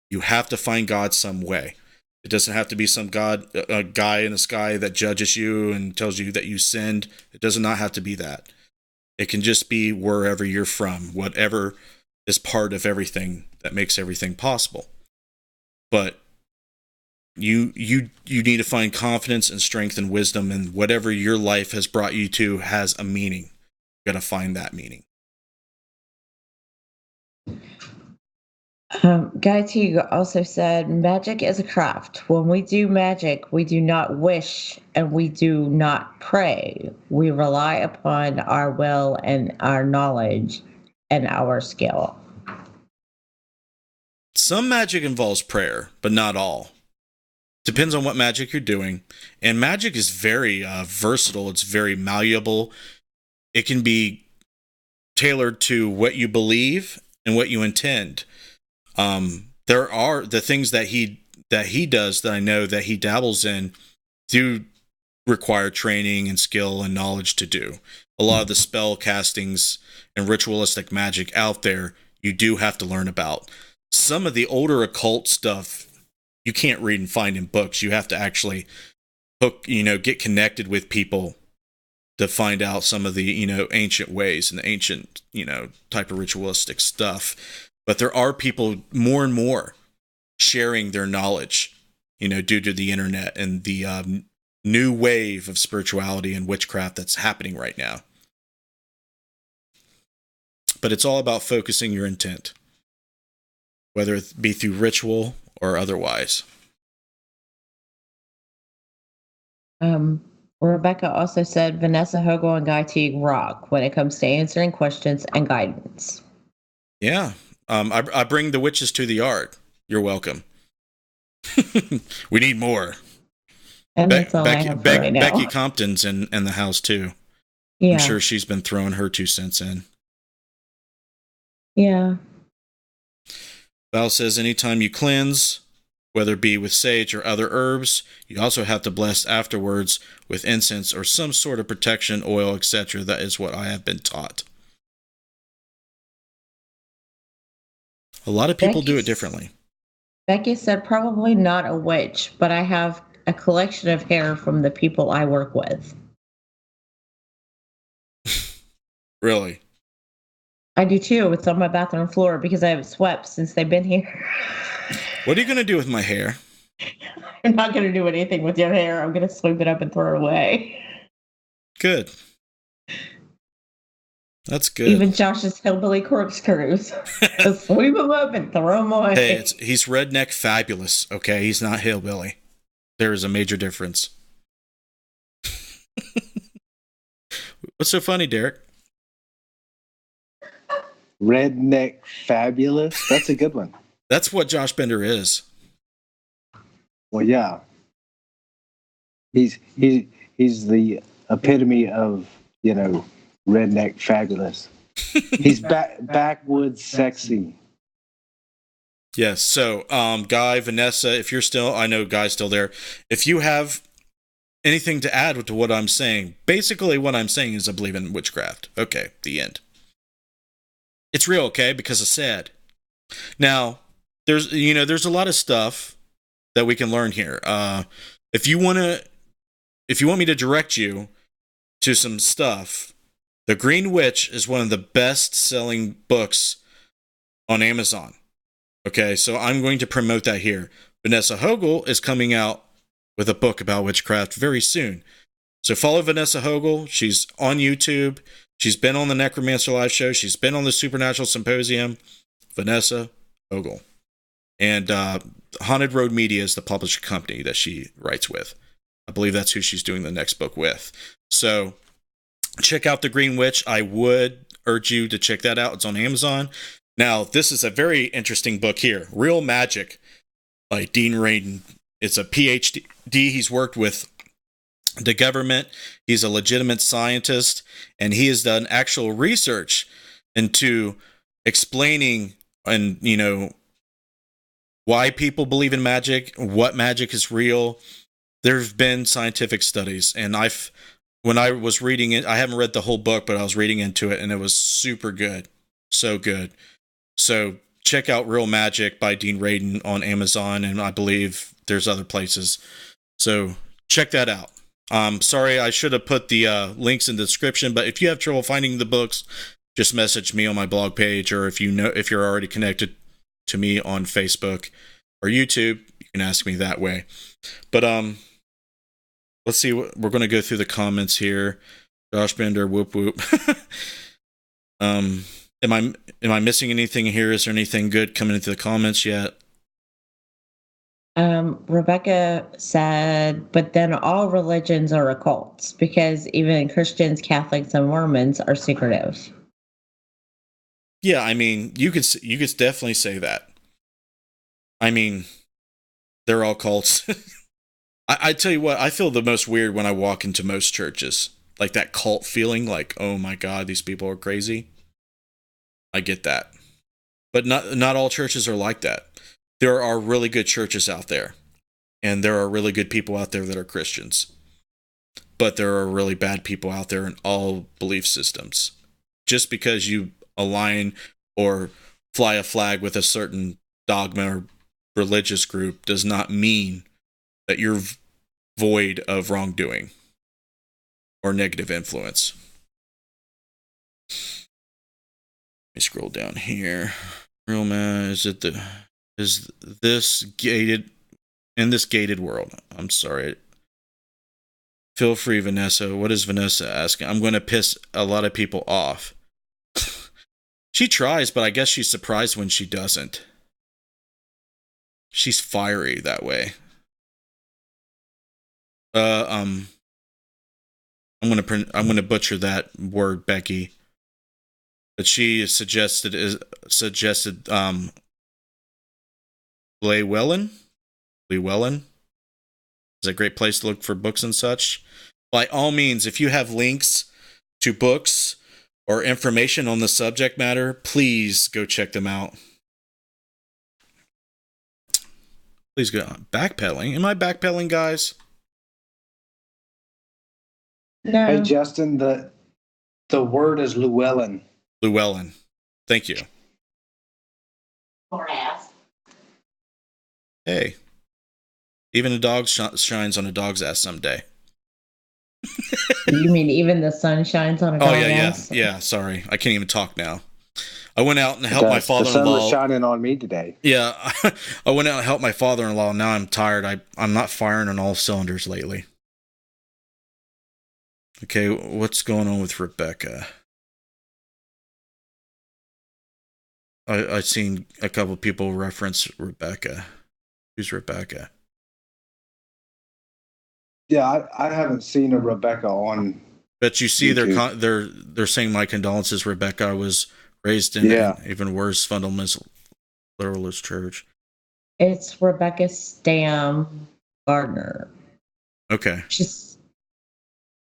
You have to find God some way. It doesn't have to be some God, a guy in the sky that judges you and tells you that you sinned. It does not have to be that. It can just be wherever you're from, whatever is part of everything that makes everything possible. But you need to find confidence and strength and wisdom, and whatever your life has brought you to has a meaning. You got to find that meaning. Guy T also said, magic is a craft. When we do magic, we do not wish and we do not pray. We rely upon our will and our knowledge and our skill. Some magic involves prayer, but not all. Depends on what magic you're doing. And magic is very versatile. It's very malleable. It can be tailored to what you believe and what you intend. There are the things that he does that I know that he dabbles in do require training and skill and knowledge to do. A lot of the spell castings and ritualistic magic out there, you do have to learn about. Some of the older occult stuff you can't read and find in books. You have to actually get connected with people to find out some of the, ancient ways and the ancient, type of ritualistic stuff. But there are people more and more sharing their knowledge, due to the internet and the new wave of spirituality and witchcraft that's happening right now. But it's all about focusing your intent, whether it be through ritual or otherwise. Rebecca also said Vanessa Hogle and Guy Teague rock when it comes to answering questions and guidance. Yeah. I bring the witches to the yard. You're welcome. We need more. And that's all I have for right now. Becky Compton's in the house too. Yeah. I'm sure she's been throwing her 2 cents in. Yeah. Val says anytime you cleanse, whether it be with sage or other herbs, you also have to bless afterwards with incense or some sort of protection oil, etc. That is what I have been taught. A lot of people do it differently. Becky said probably not a witch, but I have a collection of hair from the people I work with. Really? I do too. It's on my bathroom floor because I haven't swept since they've been here. What are you going to do with my hair? I'm not going to do anything with your hair. I'm going to sweep it up and throw it away. Good. That's good. Even Josh's hillbilly corkscrews. Just sweep them up and throw them away. Hey, he's redneck fabulous, okay? He's not hillbilly. There is a major difference. What's so funny, Derek? Redneck fabulous? That's a good one. That's what Josh Bender is. Well, yeah. He's the epitome of, redneck fabulous. He's backwoods sexy. Yes. So, Guy, Vanessa, if you're still, I know Guy's still there. If you have anything to add to what I'm saying, basically what I'm saying is I believe in witchcraft. Okay, the end. It's real, okay? Because it's sad. Now, there's a lot of stuff that we can learn here. If you want me to direct you to some stuff, The Green Witch is one of the best-selling books on Amazon. Okay, so I'm going to promote that here. Vanessa Hogle is coming out with a book about witchcraft very soon. So follow Vanessa Hogle. She's on YouTube. She's been on the Necromancer Live show. She's been on the Supernatural Symposium. Vanessa Ogle. And Haunted Road Media is the publishing company that she writes with. I believe that's who she's doing the next book with. So check out The Green Witch. I would urge you to check that out. It's on Amazon. Now, this is a very interesting book here. Real Magic by Dean Radin. It's a PhD. He's worked with the government. He's a legitimate scientist, and he has done actual research into explaining and, you know, why people believe in magic, what magic is real. There's been scientific studies, and when I was reading it, I haven't read the whole book, but I was reading into it, and it was super good. So good. So check out Real Magic by Dean Radin on Amazon, and I believe there's other places. So check that out. Sorry, I should have put the links in the description, but if you have trouble finding the books, just message me on my blog page, or if you're already connected to me on Facebook or YouTube, you can ask me that way. But let's see. We're going to go through the comments here. Josh Bender, whoop whoop. Am I missing anything here? Is there anything good coming into the comments yet? Rebecca said, but then all religions are occults because even Christians, Catholics, and Mormons are secretive. Yeah, I mean, you could definitely say that. I mean, they're all cults. I tell you what, I feel the most weird when I walk into most churches. Like that cult feeling, like, oh my God, these people are crazy. I get that. But not all churches are like that. There are really good churches out there. And there are really good people out there that are Christians. But there are really bad people out there in all belief systems. Just because you align or fly a flag with a certain dogma or religious group does not mean that you're void of wrongdoing or negative influence. Let me scroll down here. Real man, is this gated in this gated world? I'm sorry. Feel free, Vanessa. What is Vanessa asking? I'm going to piss a lot of people off. She tries, but I guess she's surprised when she doesn't. She's fiery that way. I'm gonna butcher that word, Becky. But she suggested Llewellyn is a great place to look for books and such. By all means, if you have links to books or information on the subject matter, please go check them out. Please go backpedaling. Am I backpedaling, guys? No. Hey, Justin, the word is Llewellyn. Llewellyn. Thank you. Poor ass. Hey. Even a dog shines on a dog's ass someday. You mean even the sun shines on a dog's ass? Yeah. Sorry, I can't even talk now. I went out and helped my father-in-law. The sun was shining on me today. Yeah, I went out and helped my father-in-law. Now I'm tired. I'm not firing on all cylinders lately. Okay, what's going on with Rebecca? I've seen a couple people reference Rebecca. Who's Rebecca? Yeah, I haven't seen a Rebecca on. But you see, they're saying my condolences. Rebecca was raised in an even worse fundamentalist church. It's Rebecca Stam Gardner. Okay.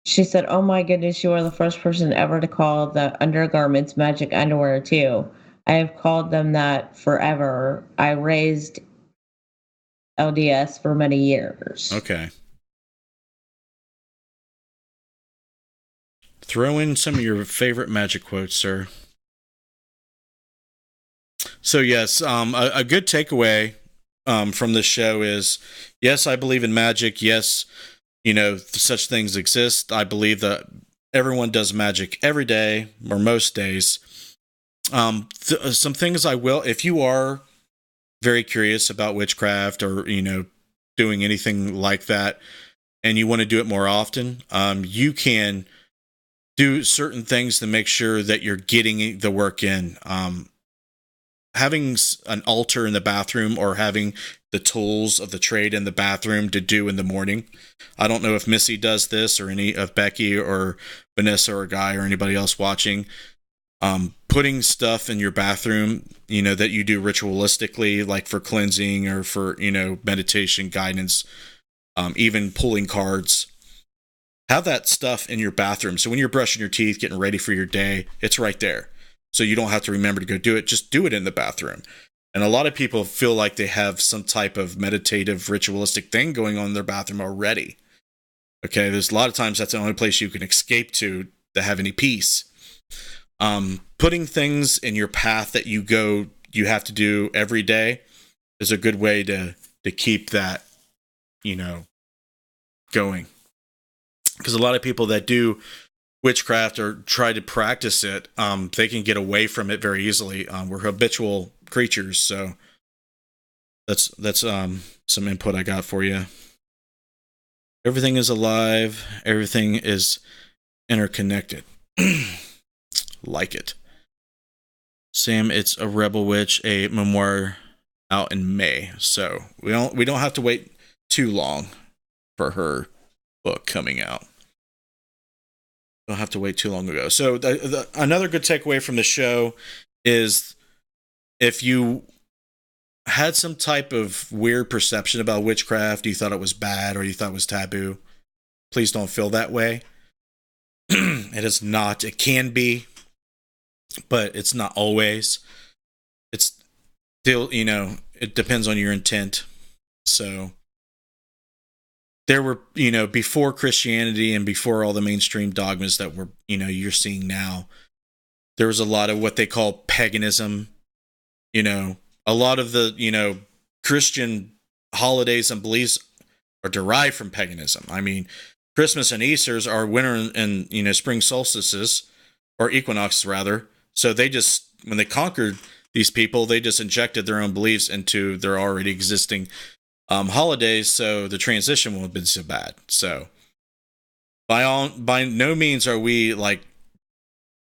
She said, "Oh my goodness, you are the first person ever to call the undergarments magic underwear too. I have called them that forever. I raised LDS for many years." Okay. Throw in some of your favorite magic quotes, sir. So yes, a good takeaway from this show is, yes, I believe in magic. Yes, such things exist. I believe that everyone does magic every day or most days. Some things I will, if you are very curious about witchcraft or, doing anything like that, and you want to do it more often, you can do certain things to make sure that you're getting the work in. Having an altar in the bathroom or having the tools of the trade in the bathroom to do in the morning. I don't know if Missy does this or any of Becky or Vanessa or Guy or anybody else watching. Putting stuff in your bathroom, that you do ritualistically, like for cleansing or for, meditation, guidance, even pulling cards. Have that stuff in your bathroom. So when you're brushing your teeth, getting ready for your day, it's right there. So you don't have to remember to go do it. Just do it in the bathroom. And a lot of people feel like they have some type of meditative, ritualistic thing going on in their bathroom already. Okay, there's a lot of times that's the only place you can escape to have any peace. Putting things in your path that you have to do every day is a good way to keep that, going. Because a lot of people that do witchcraft or try to practice it, they can get away from it very easily. We're habitual creatures, so that's some input I got for you. Everything is alive. Everything is interconnected. Like it. Sam, it's a Rebel Witch, a memoir out in May, so we don't have to wait too long for her book coming out. Don't have to wait too long ago. So another good takeaway from the show is if you had some type of weird perception about witchcraft, you thought it was bad or you thought it was taboo, please don't feel that way. It is not. It can be, but it's not always. It's still, it depends on your intent. So there were, before Christianity and before all the mainstream dogmas that were, you're seeing now, there was a lot of what they call paganism. A lot of the, Christian holidays and beliefs are derived from paganism. I mean, Christmas and Easter's are winter and spring solstices, or equinoxes rather. So they just, when they conquered these people, they just injected their own beliefs into their already existing holidays, so the transition won't have been so bad. So by no means are we like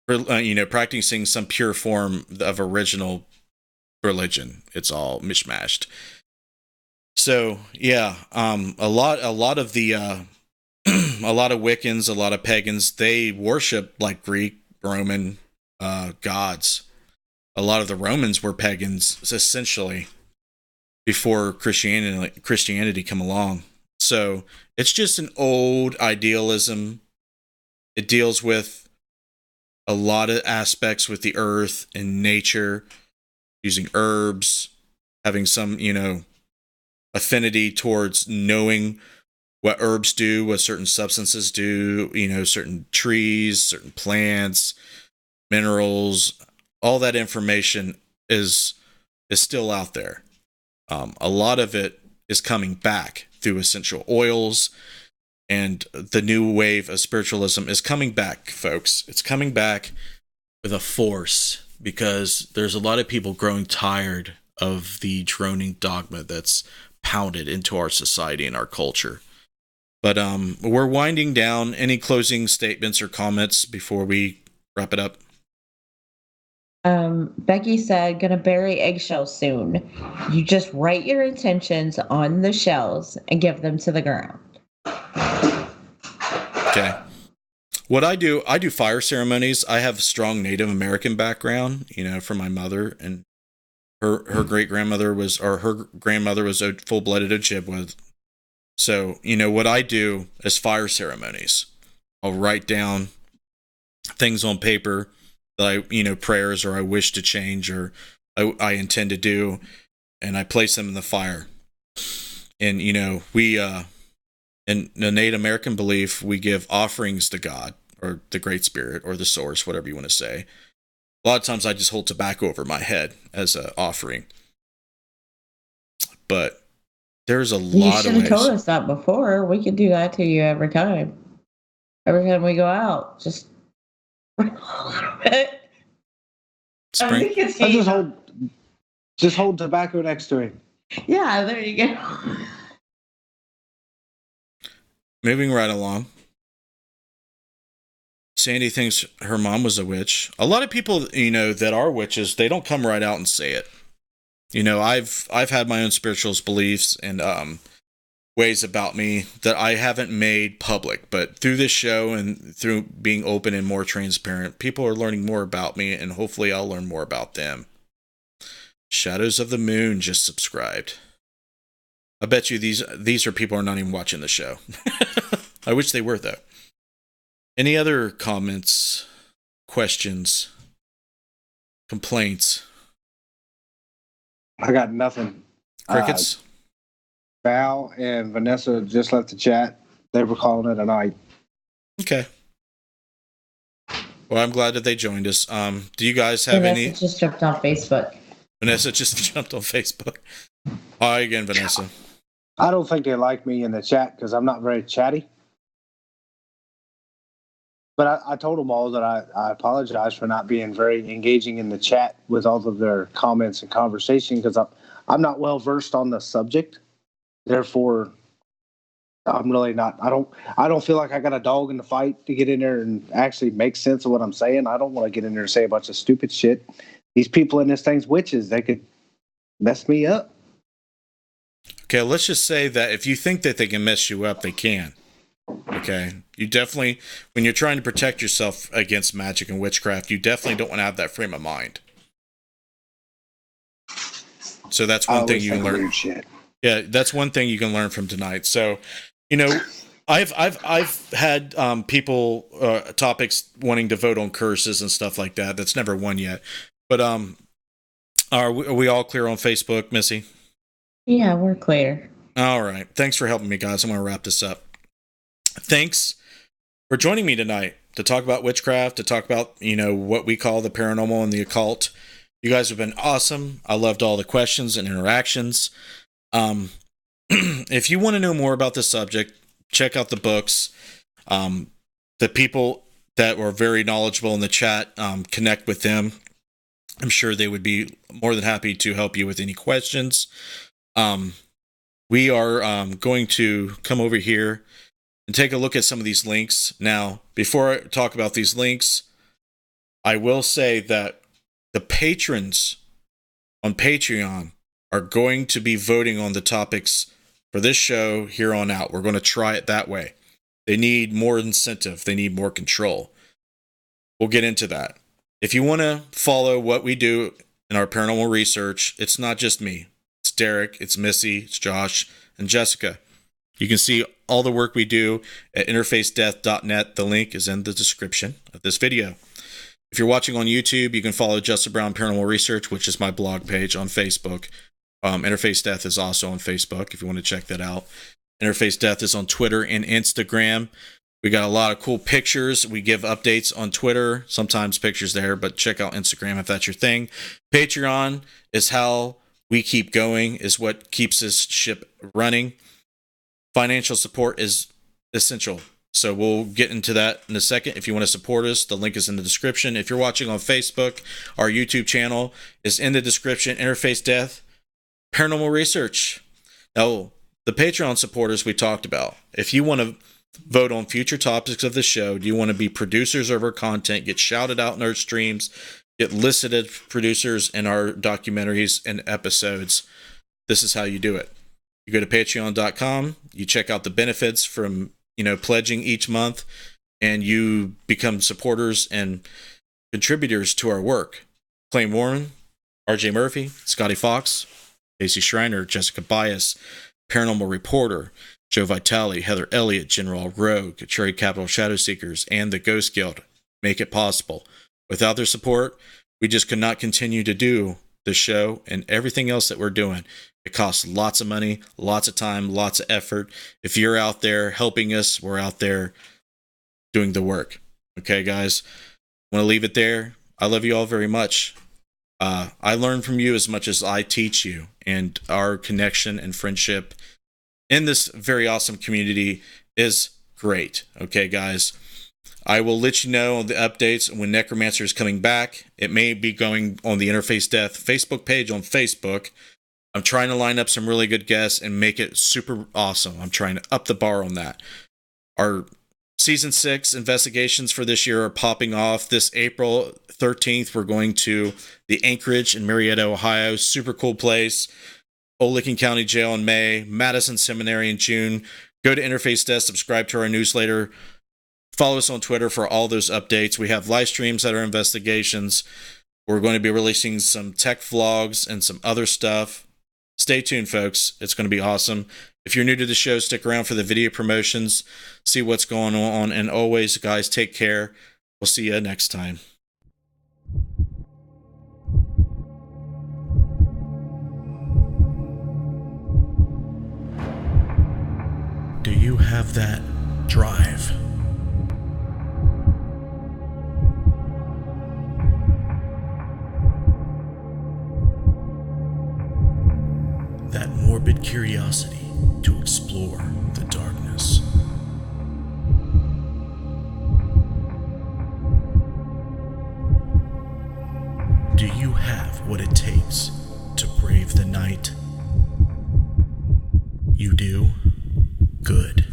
practicing some pure form of original religion. It's all mishmashed. So yeah, a lot of the a lot of Wiccans, a lot of pagans, they worship like Greek, Roman gods. A lot of the Romans were pagans essentially before Christianity come along. So it's just an old idealism. It deals with a lot of aspects with the earth and nature, using herbs, having some, affinity towards knowing what herbs do, what certain substances do, certain trees, certain plants, minerals, all that information is still out there. A lot of it is coming back through essential oils, and the new wave of spiritualism is coming back, folks. It's coming back with a force because there's a lot of people growing tired of the droning dogma that's pounded into our society and our culture. But we're winding down. Any closing statements or comments before we wrap it up? Becky said, gonna bury eggshells soon. You just write your intentions on the shells and give them to the ground. Okay. What I do fire ceremonies. I have strong Native American background, from my mother, and her great grandmother was, or her grandmother was a full-blooded Ojibwa. So, what I do is fire ceremonies. I'll write down things on paper that I, prayers or I wish to change or I intend to do, and I place them in the fire. And, we, in the Native American belief, we give offerings to God or the Great Spirit or the source, whatever you want to say. A lot of times I just hold tobacco over my head as an offering. But there's a lot of ways. You should have told us that before. We could do that to you every time. Every time we go out, just a little bit. I think it's just hold tobacco next to him. Yeah, there you go. Moving right along. Sandy thinks her mom was a witch. A lot of people, you know, that are witches, they don't come right out and say it. You know, I've had my own spiritual beliefs and ways about me that I haven't made public, but through this show and through being open and more transparent, people are learning more about me, and hopefully I'll learn more about them. Shadows of the Moon just subscribed. I bet you these are people who are not even watching the show. I wish they were, though. Any other comments, questions, complaints? I got nothing. Crickets? Val and Vanessa just left the chat. They were calling it a night. Okay. Well, I'm glad that they joined us. Do you guys have Vanessa any? just jumped on Facebook. Vanessa just jumped on Facebook. Hi again, Vanessa. I don't think they like me in the chat because I'm not very chatty. But I told them all that I apologize for not being very engaging in the chat with all of their comments and conversation because I'm not well versed on the subject. Therefore, I'm really not. I don't feel like I got a dog in the fight to get in there and actually make sense of what I'm saying. I don't want to get in there and say a bunch of stupid shit. These people in this thing's witches. They could mess me up. Okay, let's just say that if you think that they can mess you up, they can. Okay, you definitely, when you're trying to protect yourself against magic and witchcraft, you definitely don't want to have that frame of mind. So that's one thing you can learn. Shit. Yeah, that's one thing you can learn from tonight. So, you know, I've had people topics wanting to vote on curses and stuff like that. That's never won yet. But are we all clear on Facebook, Missy? Yeah, we're clear. All right. Thanks for helping me, guys. I'm going to wrap this up. Thanks for joining me tonight to talk about witchcraft, to talk about, you know, what we call the paranormal and the occult. You guys have been awesome. I loved all the questions and interactions. If you want to know more about this subject, check out the books. The people that were very knowledgeable in the chat, connect with them. I'm sure they would be more than happy to help you with any questions. We are going to come over here and take a look at some of these links. Now, before I talk about these links, I will say that the patrons on Patreon are going to be voting on the topics for this show here on out. We're going to try it that way. They need more incentive. They need more control. We'll get into that. If you want to follow what we do in our paranormal research, it's not just me. It's Derek, it's Missy, it's Josh, and Jessica. You can see all the work we do at interfacedeath.net. The link is in the description of this video. If you're watching on YouTube, you can follow Justin Brown Paranormal Research, which is my blog page on Facebook. Interface Death is also on Facebook if you want to check that out. Interface Death is on Twitter and Instagram. We got a lot of cool pictures. We give updates on Twitter, sometimes pictures there, but check out Instagram if that's your thing. Patreon is how we keep going, is what keeps this ship running. Financial support is essential. So we'll get into that in a second. If you want to support us, the link is in the description. If you're watching on Facebook, our YouTube channel is in the description. Interface Death, Paranormal Research. Now, the Patreon supporters we talked about. If you want to vote on future topics of the show, do you want to be producers of our content, get shouted out in our streams, get listed as producers in our documentaries and episodes, this is how you do it. You go to patreon.com, you check out the benefits from, you know, pledging each month, and you become supporters and contributors to our work. Clay Warren, RJ Murphy, Scotty Fox, Casey Schreiner, Jessica Bias, Paranormal Reporter, Joe Vitale, Heather Elliott, General Rogue, Cherry Capital Shadow Seekers, and the Ghost Guild make it possible. Without their support, we just could not continue to do the show and everything else that we're doing. It costs lots of money, lots of time, lots of effort. If you're out there helping us, we're out there doing the work. Okay, guys? I want to leave it there. I love you all very much. I learn from you as much as I teach you, and our connection and friendship in this very awesome community is great. Okay, guys? I will let you know on the updates when Necromancer is coming back. It may be going on the Interface Death Facebook page on Facebook. I'm trying to line up some really good guests and make it super awesome. I'm trying to up the bar on that. Our Season 6 investigations for this year are popping off. This April 13th, we're going to the Anchorage in Marietta, Ohio. Super cool place. Old Licking County Jail in May. Madison Seminary in June. Go to Interface Desk, subscribe to our newsletter. Follow us on Twitter for all those updates. We have live streams at our investigations. We're going to be releasing some tech vlogs and some other stuff. Stay tuned, folks. It's going to be awesome. If you're new to the show, stick around for the video promotions, see what's going on, and always, guys, take care. We'll see you next time. Do you have that drive? That morbid curiosity to explore the darkness? Do you have what it takes to brave the night? You do? Good.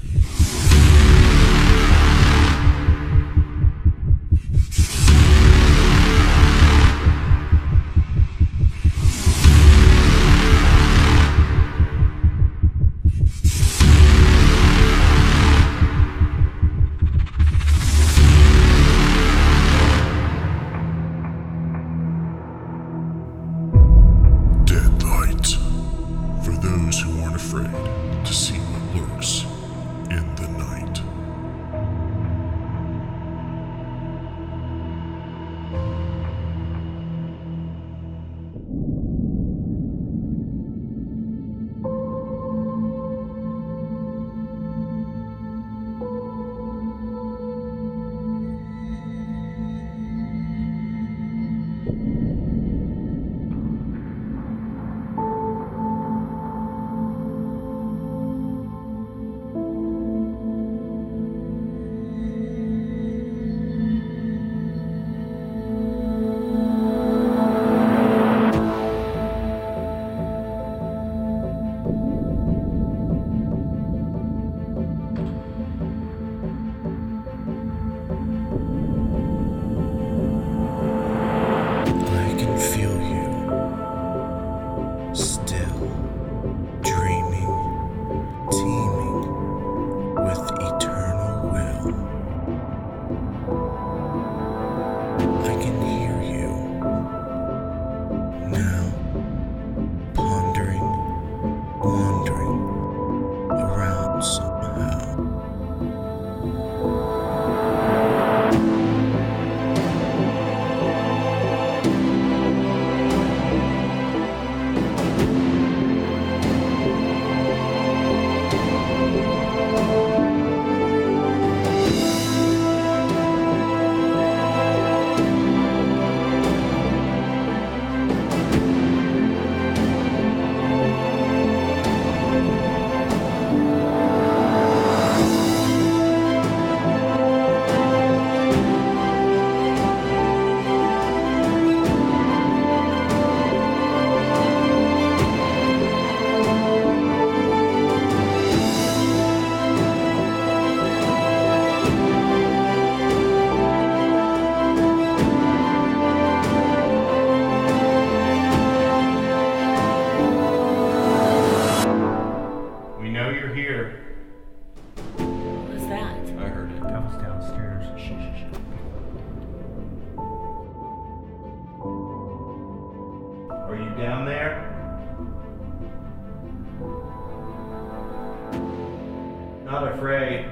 down there? Not afraid.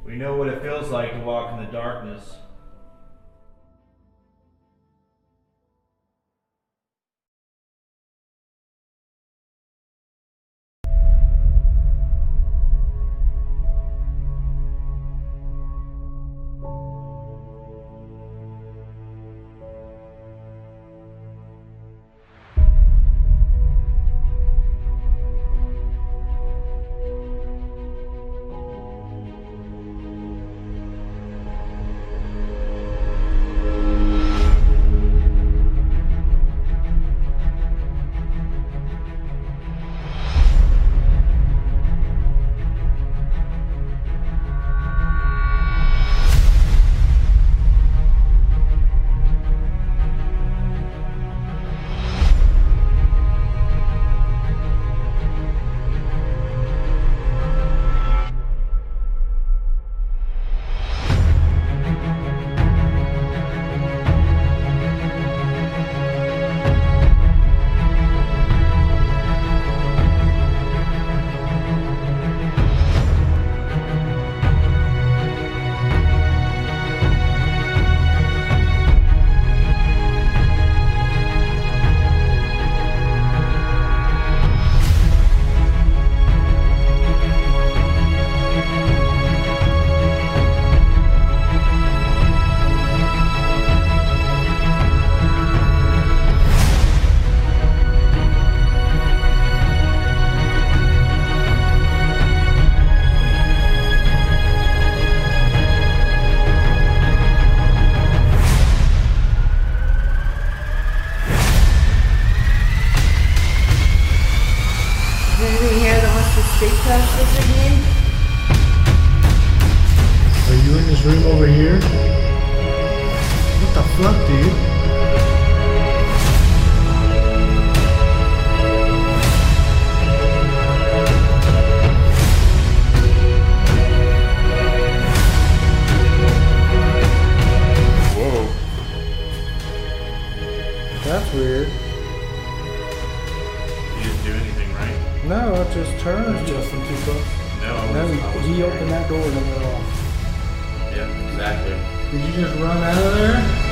We know what it feels like to walk in the darkness. fuck, dude? That's weird. You didn't do anything, right? No, I just turned. Justin too close. No, He opened that door and it went off. Yeah, exactly. Did you just run out of there?